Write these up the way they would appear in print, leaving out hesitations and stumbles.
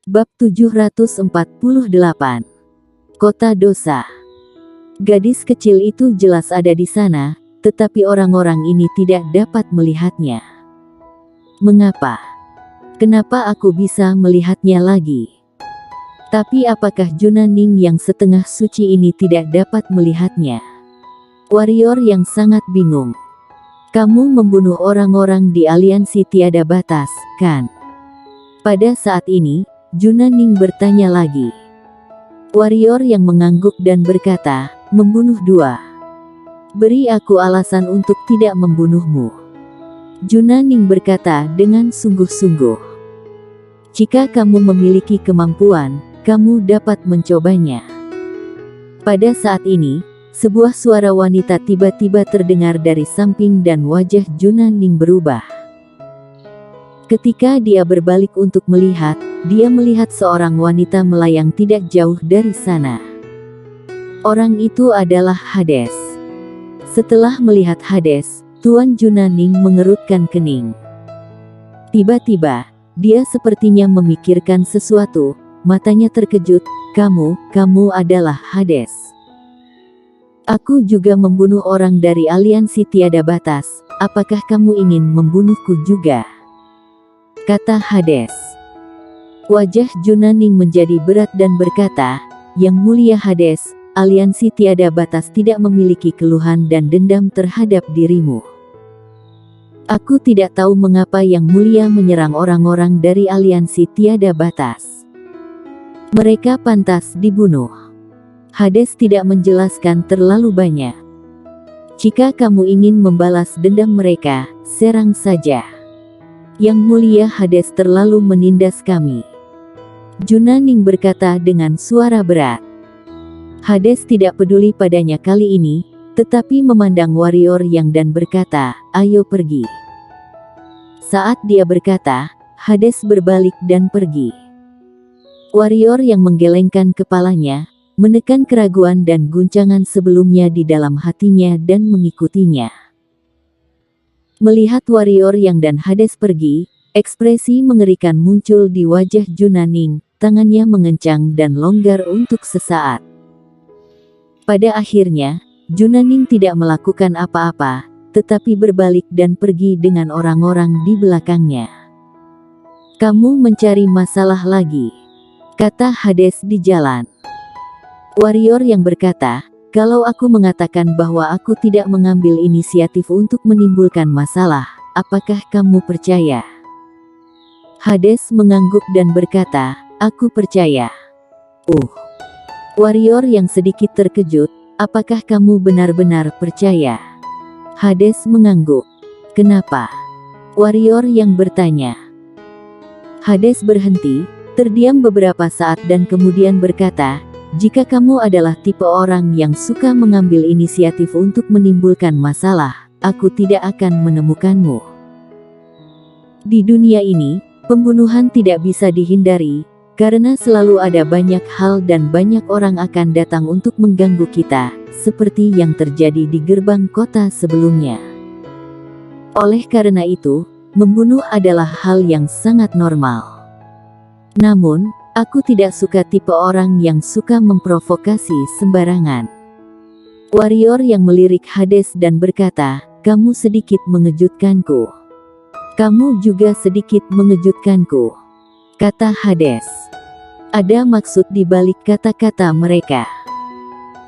Bab 748. Kota Dosa. Gadis kecil itu jelas ada di sana, tetapi orang-orang ini tidak dapat melihatnya. Mengapa? Kenapa aku bisa melihatnya lagi? Tapi apakah Junaning yang setengah suci ini tidak dapat melihatnya? Warrior yang sangat bingung. Kamu membunuh orang-orang di aliansi tiada batas, kan? Pada saat ini, Junaning bertanya lagi. Warrior yang mengangguk dan berkata, membunuh dua. Beri aku alasan untuk tidak membunuhmu. Junaning berkata dengan sungguh-sungguh. Jika kamu memiliki kemampuan, kamu dapat mencobanya. Pada saat ini, sebuah suara wanita tiba-tiba terdengar dari samping dan wajah Junaning berubah. Ketika dia berbalik untuk melihat, dia melihat seorang wanita melayang tidak jauh dari sana. Orang itu adalah Hades. Setelah melihat Hades, Tuan Junaning mengerutkan kening. Tiba-tiba, dia sepertinya memikirkan sesuatu, matanya terkejut, kamu adalah Hades. Aku juga membunuh orang dari aliansi tiada batas, apakah kamu ingin membunuhku juga? Kata Hades. Wajah Junaning menjadi berat dan berkata, Yang mulia Hades, aliansi tiada batas tidak memiliki keluhan dan dendam terhadap dirimu. Aku tidak tahu mengapa Yang Mulia menyerang orang-orang dari aliansi tiada batas. Mereka pantas dibunuh. Hades tidak menjelaskan terlalu banyak. Jika kamu ingin membalas dendam mereka, serang saja. Yang Mulia Hades terlalu menindas kami. Junaning berkata dengan suara berat. Hades tidak peduli padanya kali ini, tetapi memandang warrior yang dan berkata, ayo pergi. Saat dia berkata, Hades berbalik dan pergi. Warrior yang menggelengkan kepalanya, menekan keraguan dan guncangan sebelumnya di dalam hatinya dan mengikutinya. Melihat warrior yang dan Hades pergi, ekspresi mengerikan muncul di wajah Junaning, tangannya mengencang dan longgar untuk sesaat. Pada akhirnya, Junaning tidak melakukan apa-apa, tetapi berbalik dan pergi dengan orang-orang di belakangnya. Kamu mencari masalah lagi, kata Hades di jalan. Warrior yang berkata, kalau aku mengatakan bahwa aku tidak mengambil inisiatif untuk menimbulkan masalah, apakah kamu percaya? Hades mengangguk dan berkata, aku percaya. Warrior yang sedikit terkejut, apakah kamu benar-benar percaya? Hades mengangguk. Kenapa? Warrior yang bertanya. Hades berhenti, terdiam beberapa saat dan kemudian berkata, jika kamu adalah tipe orang yang suka mengambil inisiatif untuk menimbulkan masalah, aku tidak akan menemukanmu. Di dunia ini, pembunuhan tidak bisa dihindari, karena selalu ada banyak hal dan banyak orang akan datang untuk mengganggu kita, seperti yang terjadi di gerbang kota sebelumnya. Oleh karena itu, membunuh adalah hal yang sangat normal. Namun, aku tidak suka tipe orang yang suka memprovokasi sembarangan. Warrior yang melirik Hades dan berkata, kamu sedikit mengejutkanku. Kamu juga sedikit mengejutkanku, kata Hades. Ada maksud di balik kata-kata mereka.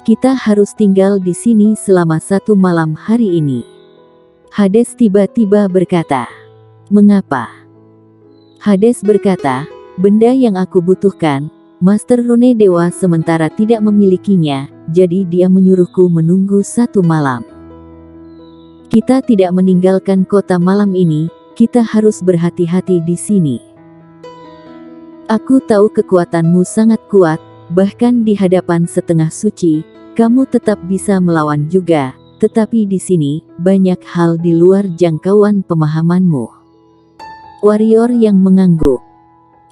Kita harus tinggal di sini selama 1 malam hari ini. Hades tiba-tiba berkata. Mengapa? Hades berkata, benda yang aku butuhkan, Master Rune Dewa sementara tidak memilikinya, jadi dia menyuruhku menunggu 1 malam. Kita tidak meninggalkan kota malam ini, kita harus berhati-hati di sini. Aku tahu kekuatanmu sangat kuat, bahkan di hadapan setengah suci, kamu tetap bisa melawan juga, tetapi di sini, banyak hal di luar jangkauan pemahamanmu. Warrior yang mengangguk.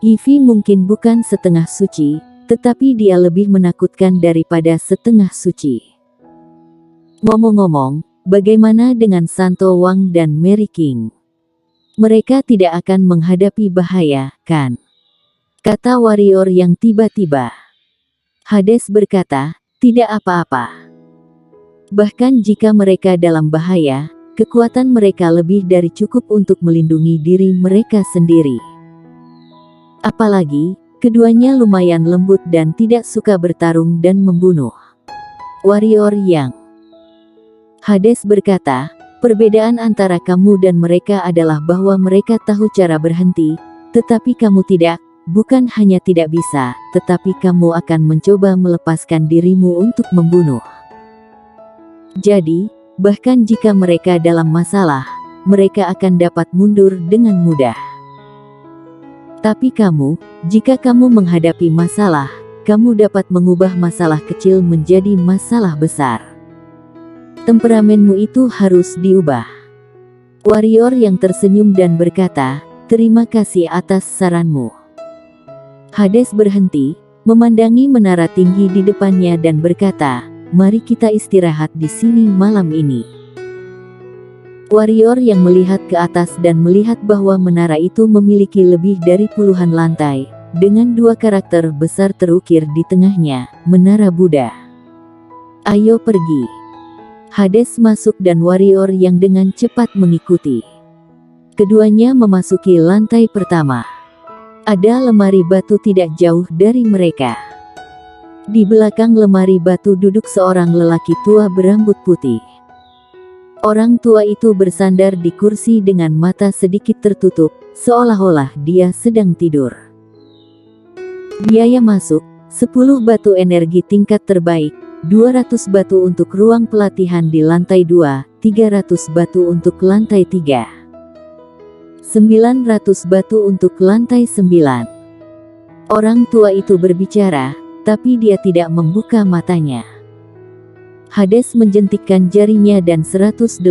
Ivy mungkin bukan setengah suci, tetapi dia lebih menakutkan daripada setengah suci. Ngomong-ngomong, bagaimana dengan Santo Wang dan Mary King? Mereka tidak akan menghadapi bahaya, kan? kata warrior yang tiba-tiba. Hades berkata, tidak apa-apa. Bahkan jika mereka dalam bahaya, kekuatan mereka lebih dari cukup untuk melindungi diri mereka sendiri. Apalagi, keduanya lumayan lembut dan tidak suka bertarung dan membunuh. Warrior yang Hades berkata, perbedaan antara kamu dan mereka adalah bahwa mereka tahu cara berhenti, tetapi kamu tidak. Bukan hanya tidak bisa, tetapi kamu akan mencoba melepaskan dirimu untuk membunuh. Jadi, bahkan jika mereka dalam masalah, mereka akan dapat mundur dengan mudah. Tapi kamu, jika kamu menghadapi masalah, kamu dapat mengubah masalah kecil menjadi masalah besar. Temperamenmu itu harus diubah. Warrior yang tersenyum dan berkata, terima kasih atas saranmu. Hades berhenti, memandangi menara tinggi di depannya dan berkata, mari kita istirahat di sini malam ini. Warrior yang melihat ke atas dan melihat bahwa menara itu memiliki lebih dari puluhan lantai, dengan dua karakter besar terukir di tengahnya, menara Buddha. Ayo pergi. Hades masuk dan warrior yang dengan cepat mengikuti. Keduanya memasuki lantai pertama. Ada lemari batu tidak jauh dari mereka. Di belakang lemari batu duduk seorang lelaki tua berambut putih. Orang tua itu bersandar di kursi dengan mata sedikit tertutup, seolah-olah dia sedang tidur. Biaya masuk, 10 batu energi tingkat terbaik, 200 batu untuk ruang pelatihan di lantai 2, 300 batu untuk lantai 3. 900 batu untuk lantai 9. Orang tua itu berbicara, tapi dia tidak membuka matanya. Hades menjentikkan jarinya dan 180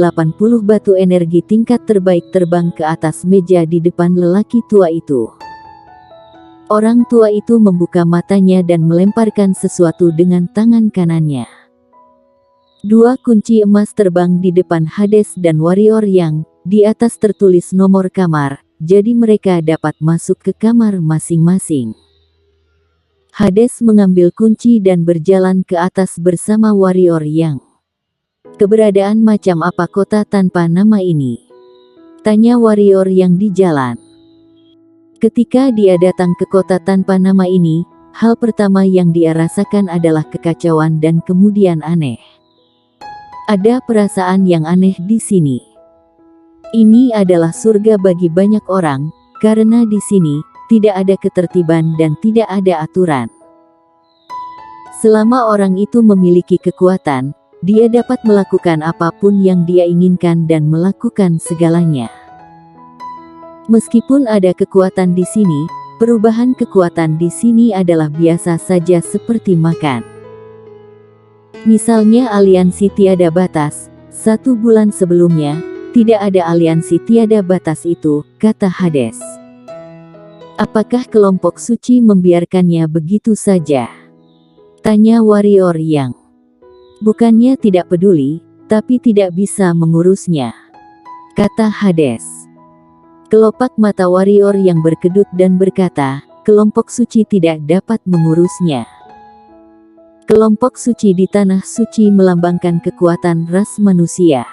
batu energi tingkat terbaik terbang ke atas meja di depan lelaki tua itu. Orang tua itu membuka matanya dan melemparkan sesuatu dengan tangan kanannya. 2 kunci emas terbang di depan Hades dan warrior yang di atas tertulis nomor kamar, jadi mereka dapat masuk ke kamar masing-masing. Hades mengambil kunci dan berjalan ke atas bersama warrior yang. Keberadaan macam apa kota tanpa nama ini? Tanya warrior yang di jalan. Ketika dia datang ke kota tanpa nama ini, hal pertama yang dia rasakan adalah kekacauan dan kemudian aneh. Ada perasaan yang aneh di sini. Ini adalah surga bagi banyak orang, karena di sini tidak ada ketertiban dan tidak ada aturan. Selama orang itu memiliki kekuatan, dia dapat melakukan apapun yang dia inginkan dan melakukan segalanya. Meskipun ada kekuatan di sini, perubahan kekuatan di sini adalah biasa saja seperti makan. Misalnya aliansi tiada batas, 1 bulan sebelumnya, tidak ada aliansi tiada batas itu, kata Hades. Apakah kelompok suci membiarkannya begitu saja? Tanya warrior yang. Bukannya tidak peduli, tapi tidak bisa mengurusnya, kata Hades. Kelopak mata warrior yang berkedut dan berkata, kelompok suci tidak dapat mengurusnya. Kelompok suci di tanah suci melambangkan kekuatan ras manusia.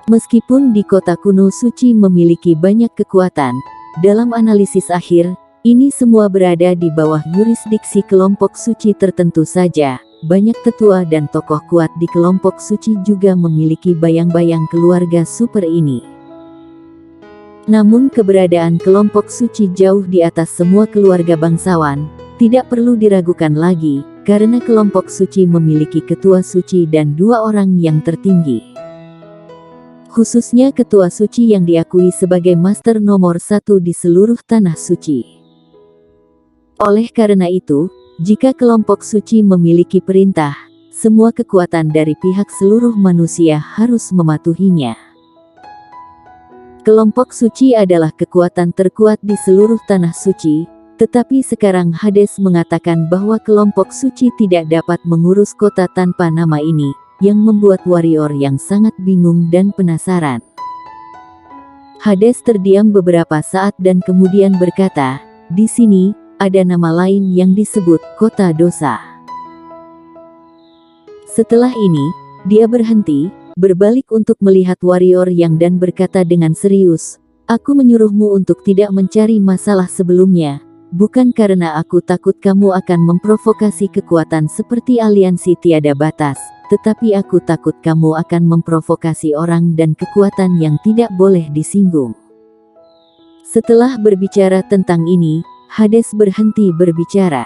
Meskipun di kota kuno suci memiliki banyak kekuatan, dalam analisis akhir, ini semua berada di bawah yurisdiksi kelompok suci tertentu saja. Banyak tetua dan tokoh kuat di kelompok suci juga memiliki bayang-bayang keluarga super ini. Namun keberadaan kelompok suci jauh di atas semua keluarga bangsawan, tidak perlu diragukan lagi, karena kelompok suci memiliki ketua suci dan 2 orang yang tertinggi. Khususnya ketua suci yang diakui sebagai master nomor 1 di seluruh tanah suci. Oleh karena itu, jika kelompok suci memiliki perintah, semua kekuatan dari pihak seluruh manusia harus mematuhinya. Kelompok suci adalah kekuatan terkuat di seluruh tanah suci, tetapi sekarang Hades mengatakan bahwa kelompok suci tidak dapat mengurus kota tanpa nama ini, yang membuat warrior yang sangat bingung dan penasaran. Hades terdiam beberapa saat dan kemudian berkata, di sini ada nama lain yang disebut kota dosa. Setelah ini, dia berhenti, berbalik untuk melihat warrior yang dan berkata dengan serius, "Aku menyuruhmu untuk tidak mencari masalah sebelumnya, bukan karena aku takut kamu akan memprovokasi kekuatan seperti aliansi tiada batas, tetapi aku takut kamu akan memprovokasi orang dan kekuatan yang tidak boleh disinggung." Setelah berbicara tentang ini, Hades berhenti berbicara.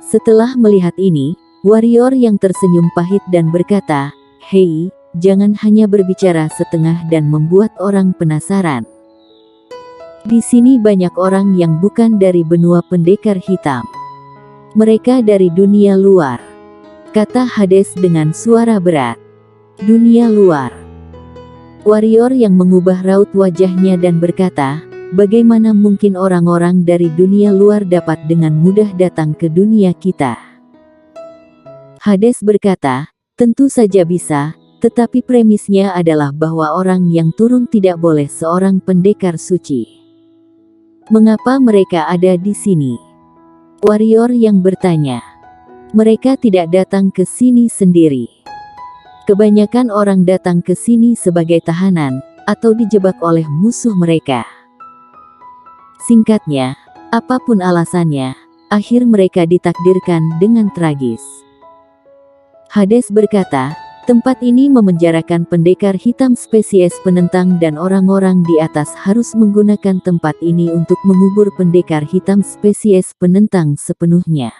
Setelah melihat ini, warrior yang tersenyum pahit dan berkata, "Hei, jangan hanya berbicara setengah dan membuat orang penasaran. Di sini banyak orang yang bukan dari benua pendekar hitam. Mereka dari dunia luar," kata Hades dengan suara berat. "Dunia luar." Warrior yang mengubah raut wajahnya dan berkata, "Bagaimana mungkin orang-orang dari dunia luar dapat dengan mudah datang ke dunia kita?" Hades berkata, "Tentu saja bisa, tetapi premisnya adalah bahwa orang yang turun tidak boleh seorang pendekar suci." "Mengapa mereka ada di sini?" Warrior yang bertanya. "Mereka tidak datang ke sini sendiri. Kebanyakan orang datang ke sini sebagai tahanan, atau dijebak oleh musuh mereka. Singkatnya, apapun alasannya, akhir mereka ditakdirkan dengan tragis." Hades berkata, "Tempat ini memenjarakan pendekar hitam spesies penentang dan orang-orang di atas harus menggunakan tempat ini untuk mengubur pendekar hitam spesies penentang sepenuhnya.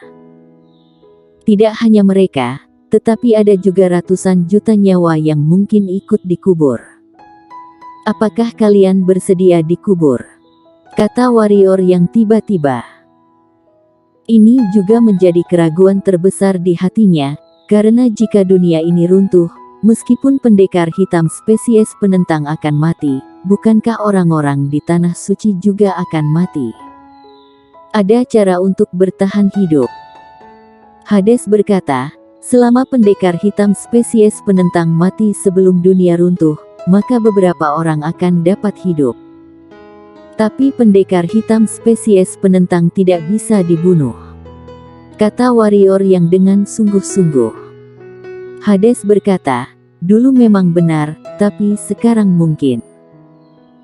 Tidak hanya mereka, tetapi ada juga ratusan juta nyawa yang mungkin ikut dikubur. Apakah kalian bersedia dikubur?" kata warrior yang tiba-tiba. Ini juga menjadi keraguan terbesar di hatinya, karena jika dunia ini runtuh, meskipun pendekar hitam spesies penentang akan mati, bukankah orang-orang di tanah suci juga akan mati? Ada cara untuk bertahan hidup. Hades berkata, "Selama pendekar hitam spesies penentang mati sebelum dunia runtuh, maka beberapa orang akan dapat hidup. Tapi pendekar hitam spesies penentang tidak bisa dibunuh," kata warrior yang dengan sungguh-sungguh. Hades berkata, "Dulu memang benar, tapi sekarang mungkin."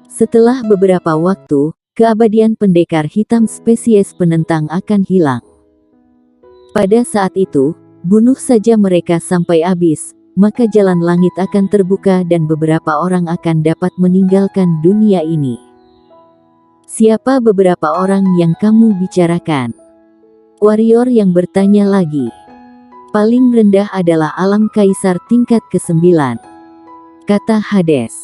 Setelah beberapa waktu, keabadian pendekar hitam spesies penentang akan hilang. Pada saat itu, bunuh saja mereka sampai habis, maka jalan langit akan terbuka dan beberapa orang akan dapat meninggalkan dunia ini. "Siapa beberapa orang yang kamu bicarakan?" Warrior yang bertanya lagi. "Paling rendah adalah alam kaisar tingkat ke-9, kata Hades.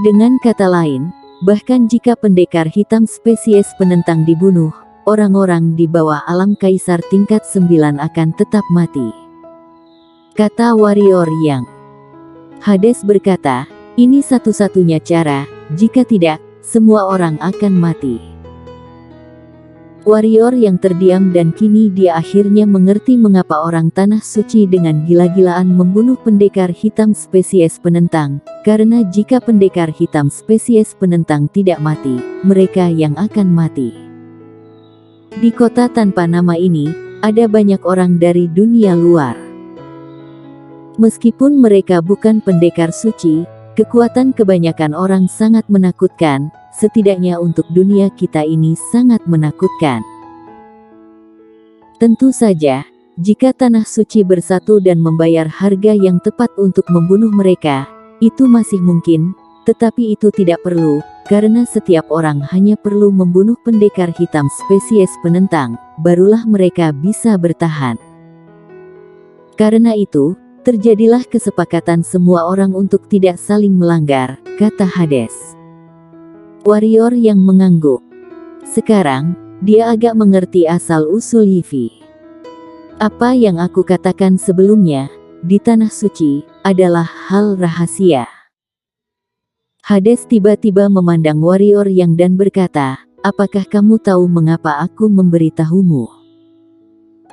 Dengan kata lain, bahkan jika pendekar hitam spesies penentang dibunuh, orang-orang di bawah alam kaisar tingkat 9 akan tetap mati, kata warrior yang. Hades berkata, "Ini satu-satunya cara, jika tidak, semua orang akan mati." Warrior yang terdiam dan kini dia akhirnya mengerti mengapa orang tanah suci dengan gila-gilaan membunuh pendekar hitam spesies penentang, karena jika pendekar hitam spesies penentang tidak mati, mereka yang akan mati. Di kota tanpa nama ini, ada banyak orang dari dunia luar. Meskipun mereka bukan pendekar suci, kekuatan kebanyakan orang sangat menakutkan, setidaknya untuk dunia kita ini sangat menakutkan. Tentu saja, jika tanah suci bersatu dan membayar harga yang tepat untuk membunuh mereka, itu masih mungkin, tetapi itu tidak perlu, karena setiap orang hanya perlu membunuh pendekar hitam spesies penentang, barulah mereka bisa bertahan. Karena itu, terjadilah kesepakatan semua orang untuk tidak saling melanggar, kata Hades. Warrior yang mengangguk. Sekarang, dia agak mengerti asal-usul Yivi. Apa yang aku katakan sebelumnya, di tanah suci, adalah hal rahasia. Hades tiba-tiba memandang warrior yang dan berkata, "Apakah kamu tahu mengapa aku memberitahumu?"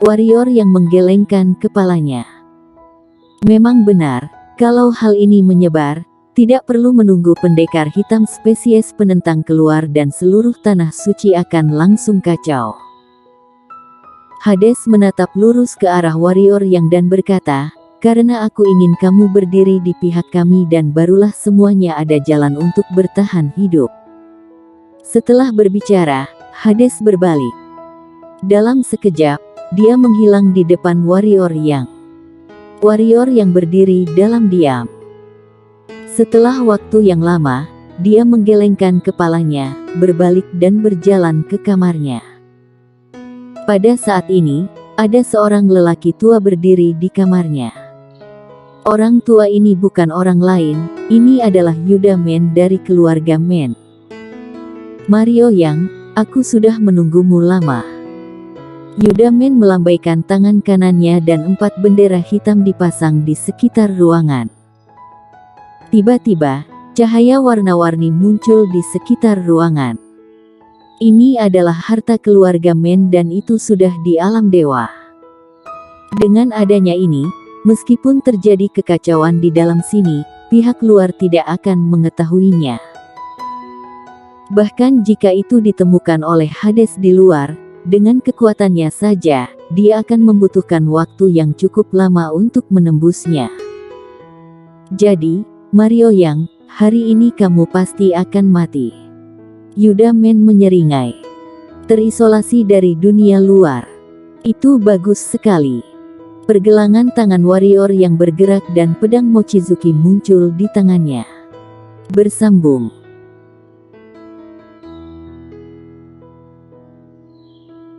Warrior yang menggelengkan kepalanya. Memang benar, kalau hal ini menyebar, Tidak perlu menunggu pendekar hitam spesies penentang keluar dan seluruh tanah suci akan langsung kacau. Hades menatap lurus ke arah warrior yang dan berkata, "Karena aku ingin kamu berdiri di pihak kami dan barulah semuanya ada jalan untuk bertahan hidup." Setelah berbicara, Hades berbalik. Dalam sekejap, dia menghilang di depan warrior yang berdiri dalam diam. Setelah waktu yang lama, dia menggelengkan kepalanya, berbalik dan berjalan ke kamarnya. Pada saat ini, ada seorang lelaki tua berdiri di kamarnya. Orang tua ini bukan orang lain, ini adalah Yuda Men dari keluarga Men. "Mario Yang, aku sudah menunggumu lama." Yuda Men melambaikan tangan kanannya dan 4 bendera hitam dipasang di sekitar ruangan. Tiba-tiba, cahaya warna-warni muncul di sekitar ruangan. Ini adalah harta keluarga Men dan itu sudah di alam dewa. Dengan adanya ini, meskipun terjadi kekacauan di dalam sini, pihak luar tidak akan mengetahuinya. Bahkan jika itu ditemukan oleh Hades di luar, dengan kekuatannya saja, dia akan membutuhkan waktu yang cukup lama untuk menembusnya. "Jadi, Mario Yang, hari ini kamu pasti akan mati." Yuda Men menyeringai. "Terisolasi dari dunia luar. Itu bagus sekali." Pergelangan tangan warrior yang bergerak dan pedang Mochizuki muncul di tangannya. Bersambung.